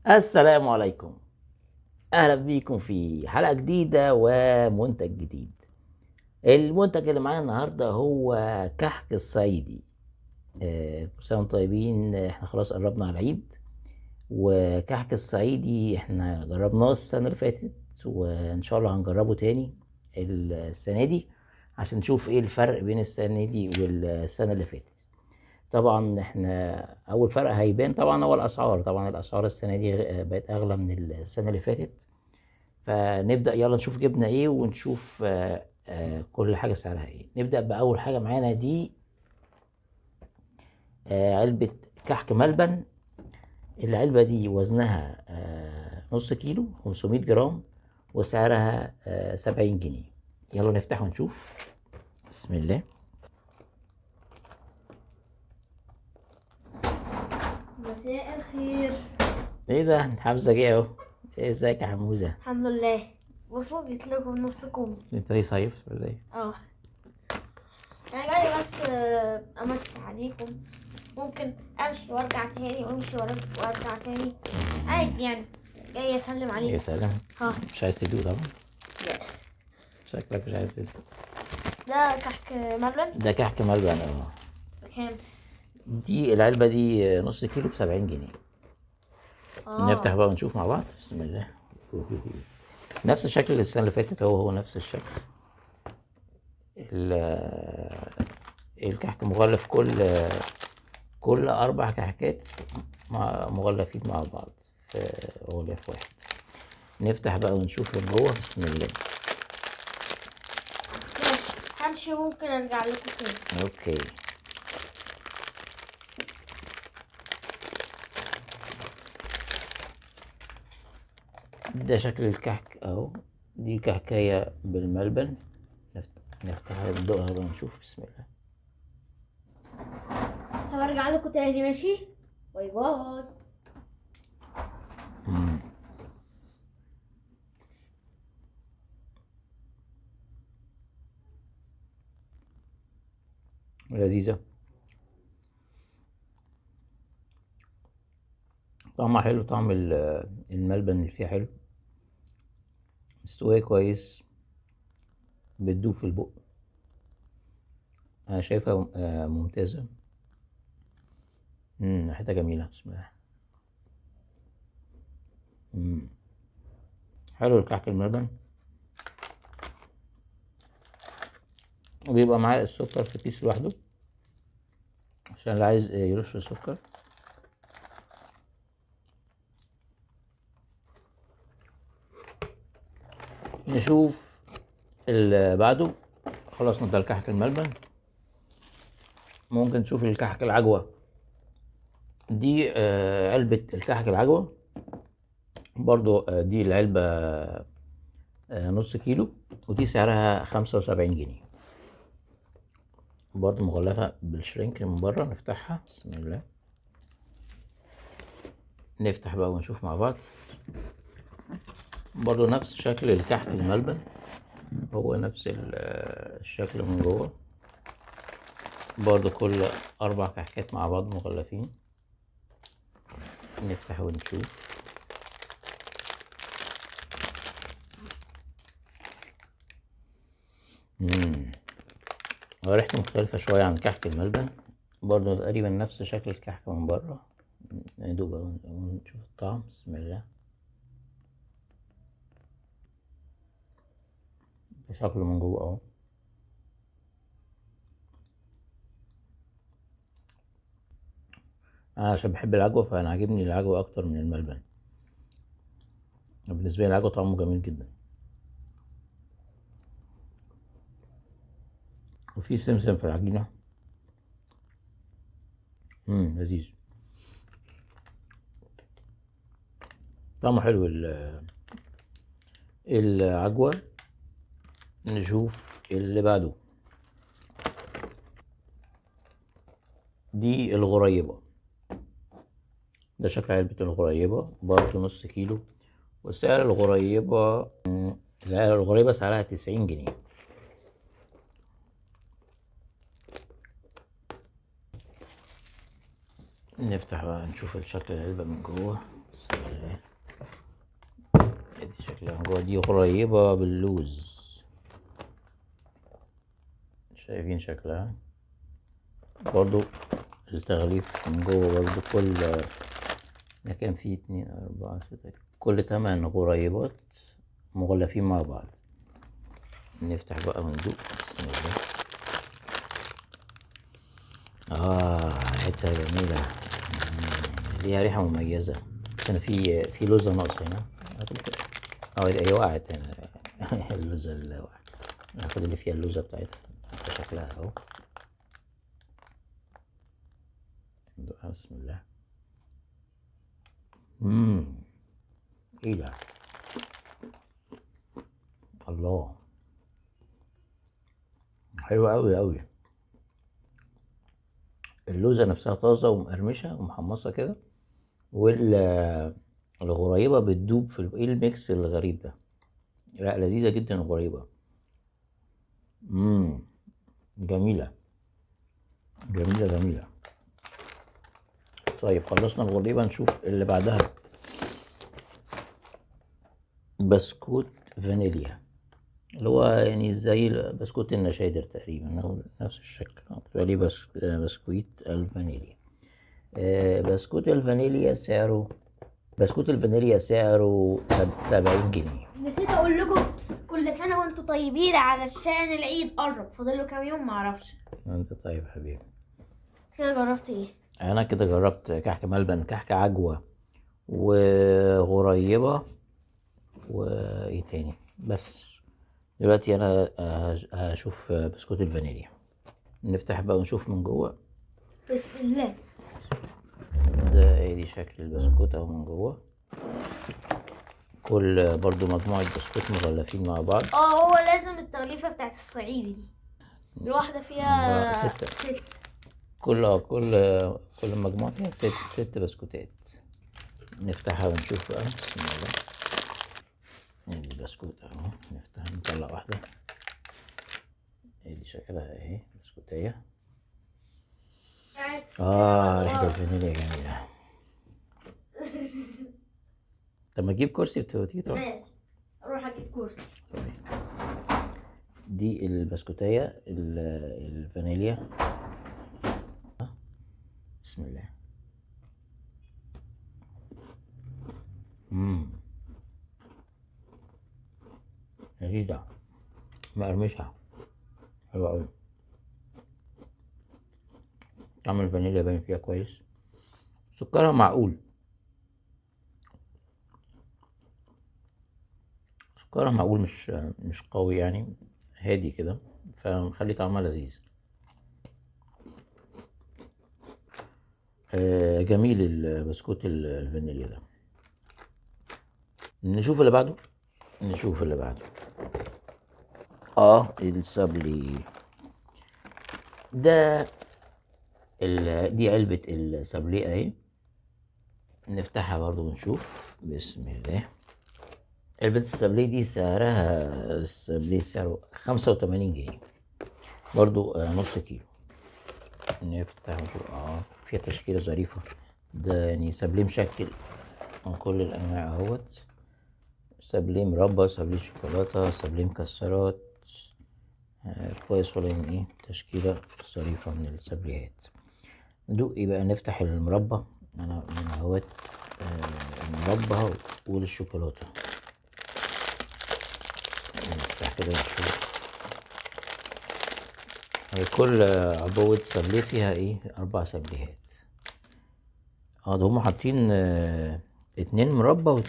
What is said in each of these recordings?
السلام عليكم. اهلا بيكم في حلقة جديدة ومنتج جديد. المنتج اللي معانا النهاردة هو كحك الصعيدي. كل سنة وانتم طيبين، احنا خلاص قربنا على العيد. وكحك الصعيدي احنا جربناه السنة اللي فاتت، وان شاء الله هنجربه تاني السنة دي عشان نشوف ايه الفرق بين السنة دي والسنة اللي فاتت. طبعا احنا اول فرق هيبان طبعا هو الاسعار. طبعا الاسعار السنة دي بقت اغلى من السنة اللي فاتت. فنبدأ يلا نشوف جبنا ايه ونشوف كل حاجة سعرها ايه. نبدأ بأول حاجة معانا دي علبة كحك ملبن. العلبة دي وزنها نص كيلو 500 جرام، وسعرها 70 جنيه. يلا نفتح ونشوف. بسم الله. مساء الخير. ايه ده، انت حافظة ايه اهو. إيه، ازيك يا حموزة؟ الحمد لله. بصوا جيت لكم نص كم. انت ليه صيف ولا ايه؟ انا جاي بس امسي عليكم. ممكن امشي وارجع تاني وامشي وارجع تاني عادي يعني. جاي اسلم يا عليكم. سلام. ها. مش عايز تدوق طبعا. لا. شكلك مش عايز تدوق. ده كحك ملبن. ده كحك ملبن بكام؟ دي العلبة دي نص كيلو ب70 جنيه. نفتح اه بقى ونشوف مع بعض. بسم الله. نفس الشكل السنة اللي فاتت، هو نفس الشكل. الكحك مغلف، كل 4 كحكات مغلفين مع بعض في غلاف واحد. نفتح بقى ونشوف من جوه. بسم الله. ماشي، همشي ممكن ارجع لكم تاني. اوكي. ده شكل الكحك اهو. دي كحكاية بالملبن. نفتحها ندوقها بقى ونشوف. بسم الله. هرجع لكم تاني. ماشي، باي باي. مم. لذيذة. طعمها حلو. طعم الملبن اللي فيها حلو. مستوية كويس. بتدوب في البق. أنا شايفها ممتازة. ريحتها جميلة. بسم الله. مم. حلو الكحك الملبن. وبيبقى معاه السكر في كيس لوحده عشان اللي عايز يرش السكر. نشوف اللي بعده. خلصنا ده الكحك الملبن. ممكن نشوف الكحك العجوة. دي علبة الكحك العجوة. برضو دي العلبة نص كيلو، ودي سعرها 75 جنيه. برضو مغلفة بالشرينك من بره. نفتحها. بسم الله. نفتح بقى ونشوف مع بعض. برضو نفس شكل الكحك الملبن، هو نفس الشكل من جوه. برضو كل 4 كحكات مع بعض مغلفين. نفتح ونشوف. ريحته مختلفة شوية عن كحك الملبن. برضو تقريبا نفس شكل الكحك من بره. ندوق بقى ونشوف الطعم. بسم الله. شكله من جوه اهو. انا عشان بحب العجوة فانا عاجبني العجوة اكتر من الملبن. بالنسبة لي العجوة طعمه جميل جدا. وفي سمسم في العجينة. لذيذ. طعمه حلو العجوة. نشوف اللي بعده. دي الغريبة. ده شكل علبة الغريبة، برضه نص كيلو. وسعر الغريبة سعرها 90 جنيه. نفتح بقى نشوف الشكل العلبة من جوه. بسم الله. ادي شكلها من جوه، دي قريبة باللوز، شايفين شكلها برضو. التغليف من جوه برضو، كل مكان فيه 2 4 6، كل 8 غريبات مغلفين مع بعض. نفتح بقى وندوق. بسم الله. ريحتها جميلة، ليها ريحة مميزة. بس أنا في لوزة ناقصة هنا، هي وقعت هنا. اللوزة اللي وقعت، ناخد اللي فيها اللوزة بتاعتها. شكلها اهو. ندوقها. بسم الله. ايه ده؟ الله، حلوة أوي أوي. اللوزة نفسها طازة ومقرمشة ومحمصة كده، والغريبة بتدوب في ايه الميكس الغريب ده. لا، لذيذة جدا الغريبة. جميلة جميلة جميلة. طيب خلصنا الغريبة، نشوف اللي بعدها. بسكوت فانيليا، اللي هو يعني زي بسكوت النشادر تقريبا، أو نفس الشكل. بتبقى ليه بسكويت الفانيليا. بسكوت الفانيليا سعره 70 جنيه. نسيت اقول لكم كل سنه وانتم طيبين، علشان العيد قرب، فاضل له كام يوم معرفش. انت طيب حبيبي. كده جربت ايه؟ انا كده جربت كحك ملبن، كحك عجوة، وغريبة، وايه تاني. بس دلوقتي انا هشوف بسكوت الفانيليا. نفتح بقى ونشوف من جوه. بسم الله. ده ادي شكل البسكوت اهو من جوه. كل برضو مجموعة بسكوت مغلفين مع بعض. هو لازم التغليفه بتاعت الصعيدي دي، الواحدة فيها 6. كل مجموعة فيها 6 بسكوتات. نفتحها ونشوف بقى. بسم الله. ادي البسكوت اهو، نفتح نطلع واحدة. ادي شكلها اهي بسكوتية. ريحة الفانيليا جميلة. طب ما تجيب كرسي وتيجي تقعد. ماشي، اروح اجيب كرسي. دي البسكوتية الفانيليا. بسم الله. لذيذة مقرمشة، حلوة أوي. طعم الفانيليا باين فيها كويس. سكرها معقول، سكرها معقول، مش قوي يعني، هادي كده، فمخلي طعمها لذيذ. جميل البسكوت الفانيليا ده. نشوف اللي بعده. السابلي ده. دي علبة السابلي اهي. نفتحها برضو ونشوف. بسم الله. علبة السابلي دي سعره 85 جنيه برضو، نص كيلو. نفتح ونشوف. فيها تشكيلة ظريفة. ده يعني سابلي مشكل من كل الأنواع اهوت. سابليه مربى، سابليه شوكولاتة، سابليه مكسرات. كويس والله، يعني ايه تشكيلة ظريفة من السابليهات. ندوق ايه بقى. نفتح المربى. انا من اهوت المربى والشوكولاتة. نفتح كده نشوف. كل عبوة سابليه فيها ايه 4 سابليهات. ده هما حاطين 2 مربى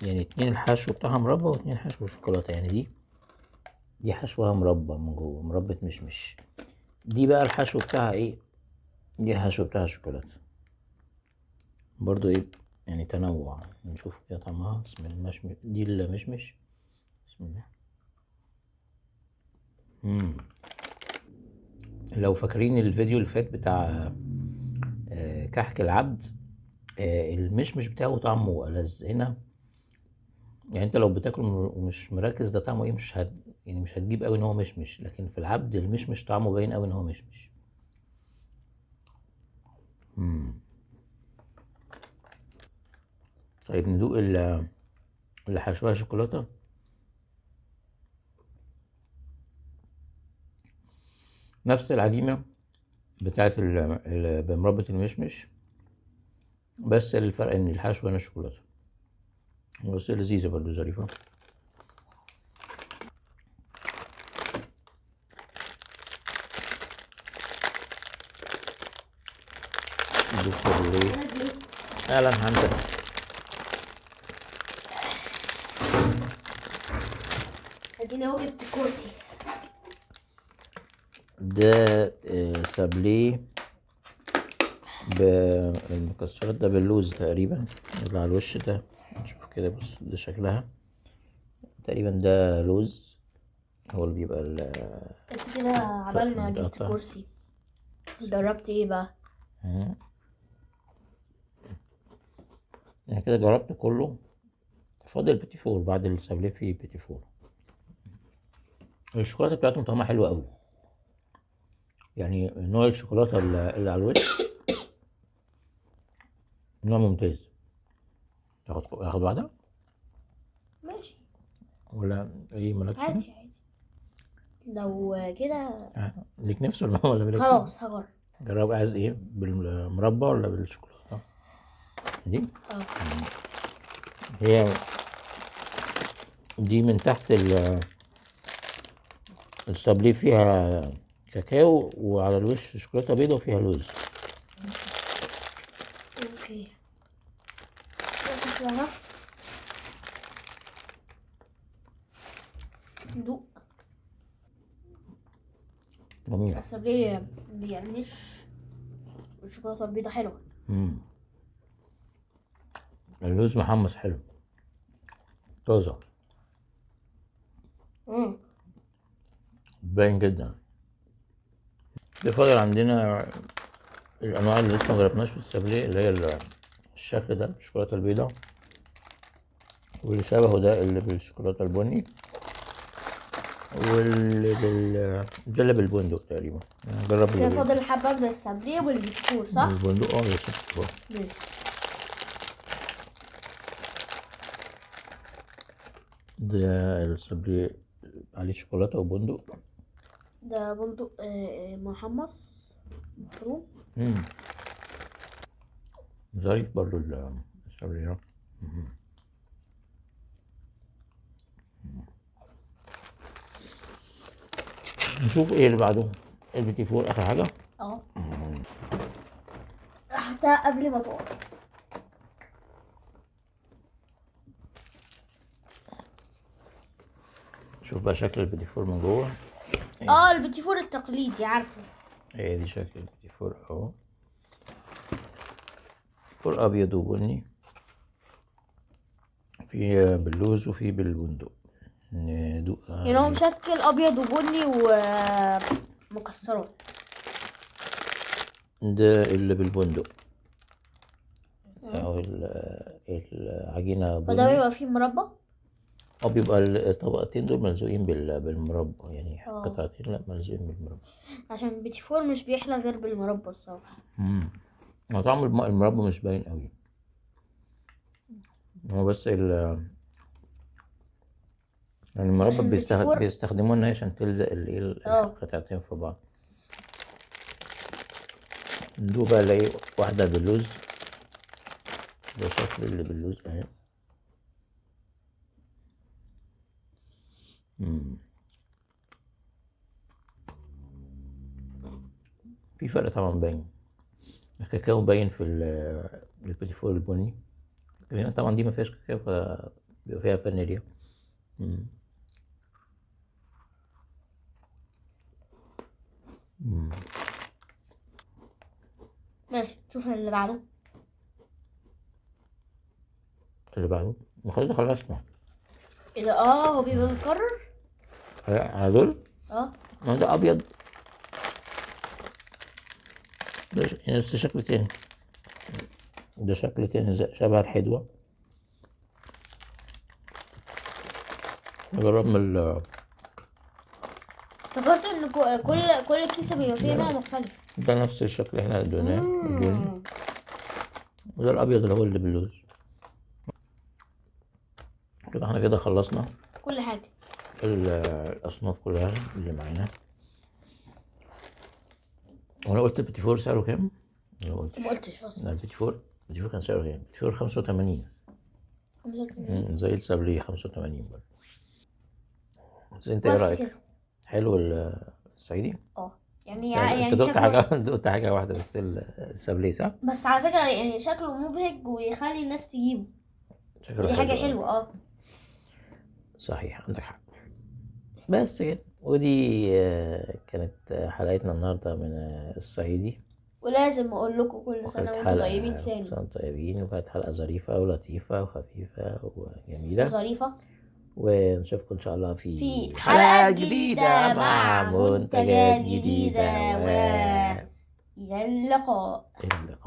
يعني 2 الحشو بتاعها مربى و2 حشو شوكولاتة. يعني دي حشوها مربى من جوه، مربى مشمش. دي بقى الحشو بتاعها ايه، دي الحشو بتاعها شوكولاتة برضو ايه، يعني تنوع. نشوف كده طعمها. بسم الله. دي المشمش. بسم الله. لو فاكرين الفيديو اللي فات بتاع كحك العبد، المشمش بتاعه طعمه ألذ هنا. يعني انت لو بتاكل ومش مركز ده طعمه ايه، يعني مش هتجيب قوي ان هو مشمش، لكن في العبد المشمش طعمه باين قوي ان هو مشمش. طيب ندوق اللي حشوها شوكولاتة. نفس العجينة بتاعت بمربى المشمش، بس الفرق ان الحشوة هنا شوكولاتة، بس لذيذة برضه ظريفة. بالسابليه. اهلا حمزة. اديني اهو جبت كرسي. ده سابليه بالمكسرات، ده باللوز تقريبا اللي على الوش ده. نشوف كده، بص ده شكلها تقريبا ده لوز، هو اللي بيبقى انت كده عبال ما جبت متقطع. كرسي جربت ايه بقى؟ يعني كده جربت كله، فاضل بيتي فور. بعد السابليه في بيتي فور. الشوكولاته بتاعتهم طعمها حلو قوي، يعني نوع الشوكولاته اللي على الوش نوع ممتاز. تاخد واحده ماشي ولا ايه؟ مالكش فيه؟ عادي عادي لو كده. ليك نفس ولا مالكش؟ خلاص هجرب. جرب. عايز ايه، بالمربى ولا بالشوكولاته دي؟ هي دي من تحت السابليه فيها كاكاو، وعلى الوش شوكولاته بيضه وفيها لوز. اوكي شكلها ندوق. جميل. بس ليه بيعنيش الشوكولاتة البيضة حلوة. اللوز محمص حلو طازه، باين جدا. بفضل عندنا الانواع اللي لسه مجربناش في السابليه، اللي هي الشكل ده الشوكولاته البيضاء، واللي شبهه ده اللي بالشوكولاته البني، واللي ده اللي بالبندق تقريبا. نجرب كده اللي فاضل حبة من السابليه والبيتفور صح؟ بالبندق. يا ست ماشي. ده السابليه عليه شوكولاته وبندق. ده بندق محمص مفروم. ظريف برضو السابليه. نشوف ايه اللي بعده. البيتي فور اخر حاجه. حتى قبل ما تقع. شوف بقى شكل البيتي فور من جوه. البيتيفور التقليدي عارفه. هي دي شكل البيتي فور اهو، فور ابيض وبني، في باللوز وفي بالبندق. ندوق يعني هو مشكل ابيض وبني ومكسرات. ده اللي بالبندق، او العجينه فده بني. بيبقى فيه مربى. بيبقى الطبقتين دول ملزوقين بالمربى، يعني قطعتين لا ملزوقين بالمربى، عشان البيتيفور مش بيحلى غير بالمربى الصراحه. هو طعم المربى مش باين قوي، هو بس يعني المربى بيستخدموها عشان تلزق القطعتين في بعض. ندوق بقى الاقي واحدة باللوز. ده شكل اللي باللوز اهي. في فرق طبعا باين، الكاكاو باين في البيتي فور البني، لان طبعا دي ما فيهاش كاكاو فبيبقى فيها فانيليا. ماشي شوف اللي بعده. اللي بعده خلصنا. ايه ده؟ هو بيبقى متكرر على دول. ما ده ابيض، ده نفس شكل تاني، ده شكل تاني شبه الحدوة. نجرب من افتكرت ان كل كيسه بيبقى فيها نوع مختلف. ده نفس الشكل اللي احنا اديناه البني، وده الابيض اللي هو اللي باللوز. كده احنا كده خلصنا كل حاجة. الأصناف كلها اللي معانا. وأنا قلت البيتي فور سعره كام؟ أنا ما قلتش لا، أصلا. البيتي فور كان سعره كام؟ البيتي فور 85. 85. زي السابليه 85 برضه. بس أنت إيه بس رأيك؟ كده. حلو الصعيدي؟ يعني أنت دقت شكله. دقت حاجة واحدة بس السابليه صح؟ بس على فكرة يعني شكله مبهج ويخلي الناس تجيبه، شكله ودي حاجة حلو. حلوة. صحيح عندك حق. بس كده، ودي كانت حلقتنا النهارده من الصعيدي. ولازم أقول لكم كل سنة وكانت وأنتم حلقة طيبين تاني. سنة طيبين، وكانت حلقة ظريفة ولطيفة وخفيفة وجميلة. وظريفة. ونشوفكم إن شاء الله في في حلقة حلقة جديدة مع منتجات جديدة جديدة، وإلى اللقاء. إلى اللقاء.